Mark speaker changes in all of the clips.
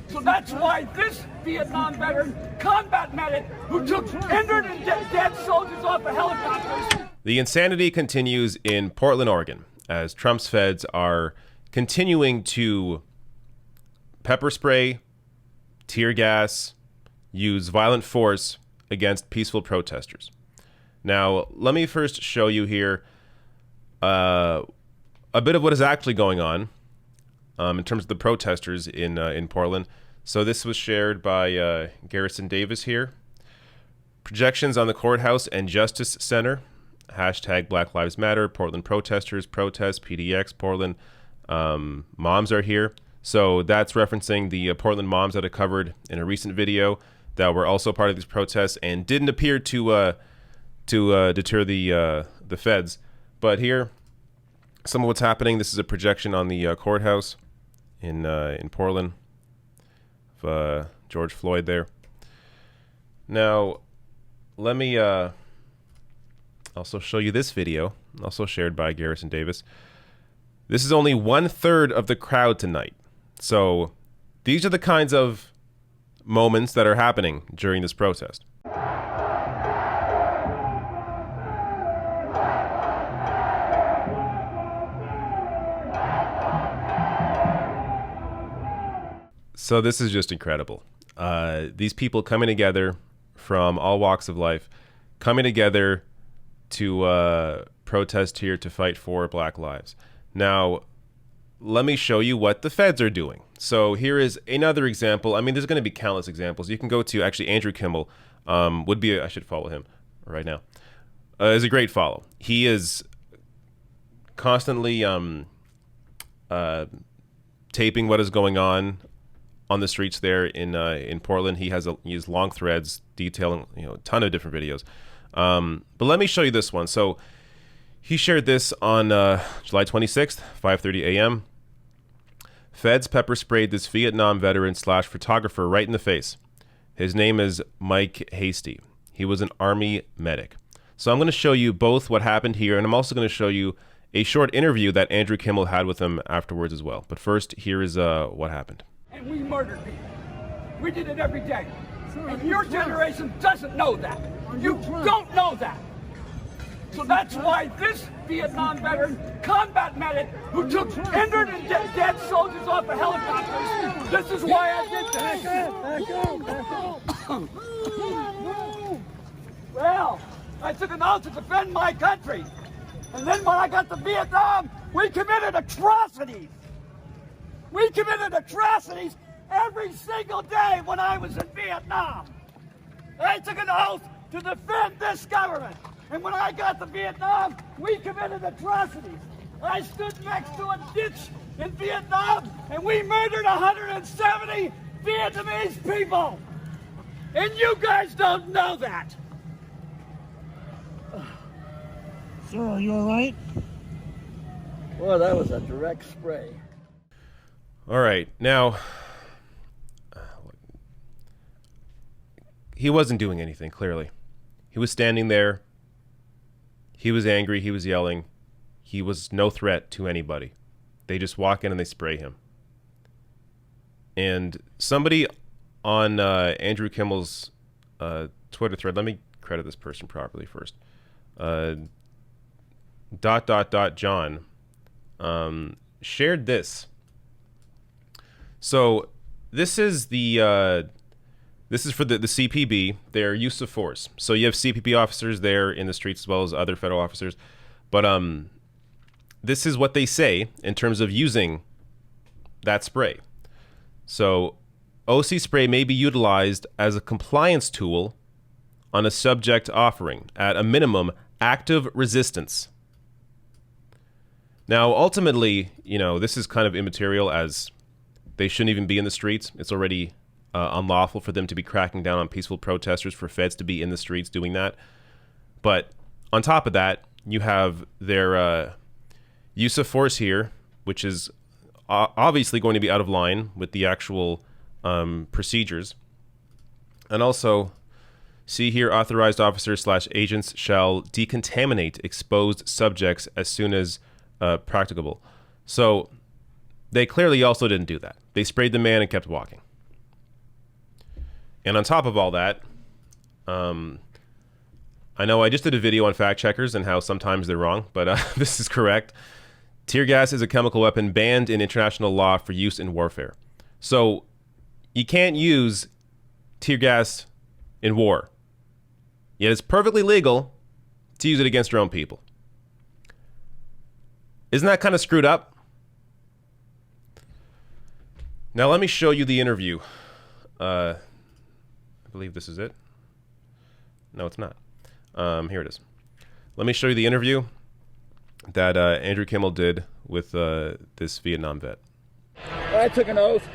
Speaker 1: So that's why this Vietnam veteran, combat medic, who took injured and dead soldiers off of helicopters.
Speaker 2: The insanity continues in Portland, Oregon, as Trump's feds are continuing to pepper spray, tear gas, use violent force against peaceful protesters. Now, let me first show you here a bit of what is actually going on in terms of the protesters in Portland. So this was shared by Garrison Davis here. Projections on the courthouse and Justice Center. Hashtag Black Lives Matter. Portland protesters, protest, PDX, Portland. Moms are here. So that's referencing the Portland moms that I covered in a recent video that were also part of these protests and didn't appear to deter the feds. But here, some of what's happening. This is a projection on the courthouse in Portland of George Floyd there. Now, let me also show you this video, also shared by Garrison Davis. This is only 1/3 of the crowd tonight. So these are the kinds of moments that are happening during this protest. So this is just incredible. These people coming together from all walks of life, coming together to protest here to fight for Black lives. Now, let me show you what the feds are doing. So here is another example. I mean, there's going to be countless examples. You can go to, actually, Andrew Kimmel I should follow him right now. Is a great follow. He is constantly taping what is going on the streets there in Portland. He has long threads detailing a ton of different videos. But let me show you this one. So he shared this on July 26th, 5:30 a.m. Feds pepper sprayed this Vietnam veteran / photographer right in the face. His name is Mike Hasty. He was an Army medic. So I'm going to show you both what happened here, and I'm also going to show you a short interview that Andrew Kimmel had with him afterwards as well. But first, here is what happened.
Speaker 1: And we murdered people. We did it every day. And your generation doesn't know that. You don't know that. So that's why this Vietnam veteran, combat medic, who took injured and dead soldiers off of helicopters, this is why I did this. Back up. Well, I took an oath to defend my country. And then when I got to Vietnam, we committed atrocities. We committed atrocities every single day when I was in Vietnam. I took an oath to defend this government. And when I got to Vietnam, we committed atrocities. I stood next to a ditch in Vietnam, and we murdered 170 Vietnamese people. And you guys don't know that.
Speaker 3: Sir, are you all right?
Speaker 1: Well, that was a direct spray.
Speaker 2: All right, now, he wasn't doing anything, clearly. He was standing there. He was angry. He was yelling. He was no threat to anybody. They just walk in and they spray him. And somebody on Andrew Kimmel's Twitter thread, let me credit this person properly first. John shared this. So this is this is for the CPB, their use of force. So you have CPB officers there in the streets as well as other federal officers. But this is what they say in terms of using that spray. So OC spray may be utilized as a compliance tool on a subject offering, at a minimum, active resistance. Now, ultimately, this is kind of immaterial, as they shouldn't even be in the streets. It's already unlawful for them to be cracking down on peaceful protesters, for feds to be in the streets doing that. But on top of that, you have their use of force here, which is obviously going to be out of line with the actual procedures. And also, see here, authorized officers / agents shall decontaminate exposed subjects as soon as practicable. So they clearly also didn't do that. They sprayed the man and kept walking. And on top of all that, I know I just did a video on fact checkers and how sometimes they're wrong, but this is correct. Tear gas is a chemical weapon banned in international law for use in warfare. So you can't use tear gas in war. Yet it's perfectly legal to use it against your own people. Isn't that kind of screwed up? Now let me show you the interview. I believe this is it. No, it's not. Here it is. Let me show you the interview that Andrew Kimmel did with this Vietnam vet.
Speaker 1: I took an oath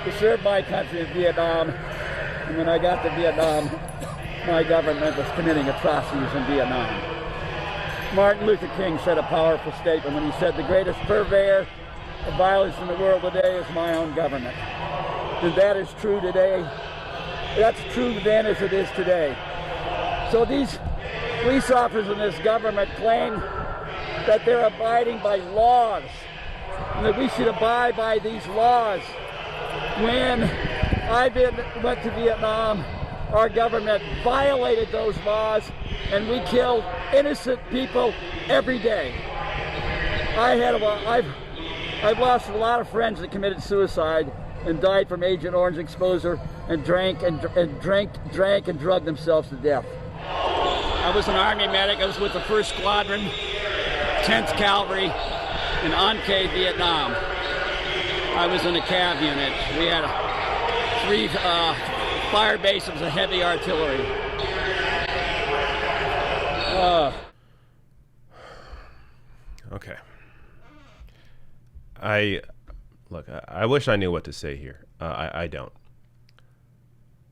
Speaker 1: to serve my country in Vietnam, and when I got to Vietnam, my government was committing atrocities in Vietnam. Martin Luther King said a powerful statement when he said, "The greatest purveyor of violence in the world today is my own government." And that is true today. That's true then as it is today. So these police officers in this government claim that they're abiding by laws and that we should abide by these laws. When I went to Vietnam, our government violated those laws and we killed innocent people every day. I've lost a lot of friends that committed suicide and died from Agent Orange exposure and drank and drugged themselves to death. I was an Army medic. I was with the 1st Squadron, 10th Cavalry in An Khie, Vietnam. I was in a Cav unit. We had 3 fire bases of heavy artillery.
Speaker 2: Okay. I wish I knew what to say here. I don't.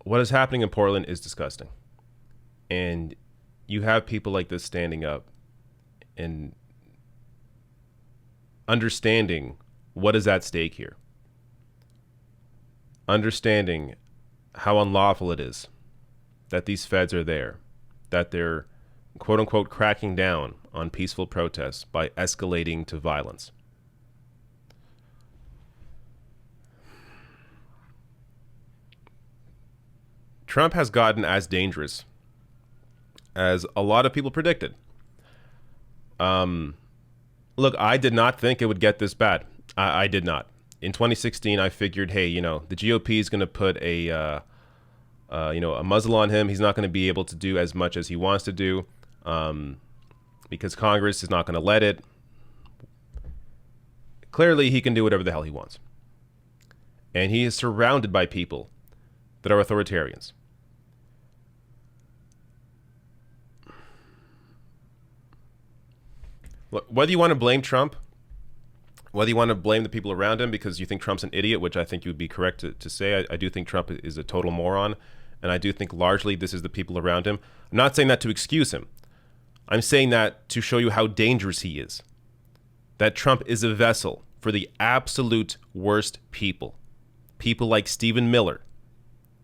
Speaker 2: What is happening in Portland is disgusting. And you have people like this standing up and understanding what is at stake here. Understanding how unlawful it is that these feds are there, that they're quote unquote cracking down on peaceful protests by escalating to violence. Trump has gotten as dangerous as a lot of people predicted. Look, I did not think it would get this bad. I did not. In 2016, I figured, hey, the GOP is going to put a muzzle on him. He's not going to be able to do as much as he wants to do because Congress is not going to let it. Clearly, he can do whatever the hell he wants. And he is surrounded by people that are authoritarians. Look, whether you want to blame Trump, whether you want to blame the people around him because you think Trump's an idiot, which I think you would be correct to say. I do think Trump is a total moron, and I do think largely this is the people around him. I'm not saying that to excuse him. I'm saying that to show you how dangerous he is. That Trump is a vessel for the absolute worst people. People like Stephen Miller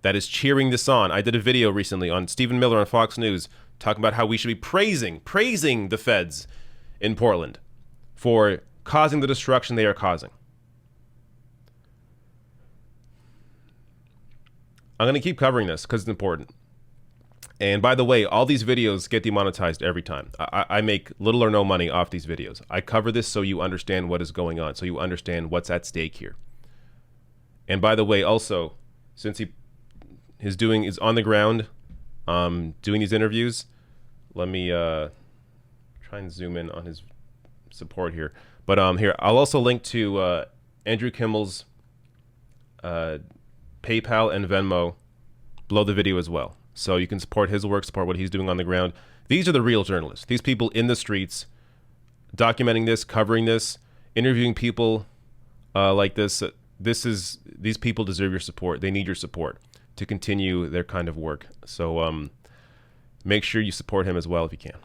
Speaker 2: that is cheering this on. I did a video recently on Stephen Miller on Fox News talking about how we should be praising the feds in Portland for causing the destruction they are causing. I'm going to keep covering this because it's important. And by the way, all these videos get demonetized every time. I make little or no money off these videos. I cover this so you understand what is going on, so you understand what's at stake here. And by the way, also, since he is on the ground doing these interviews, let me try and zoom in on his support here. But here, I'll also link to Andrew Kimmel's PayPal and Venmo below the video as well. So you can support his work, support what he's doing on the ground. These are the real journalists. These people in the streets documenting this, covering this, interviewing people like this. These people deserve your support. They need your support to continue their kind of work. So make sure you support him as well if you can.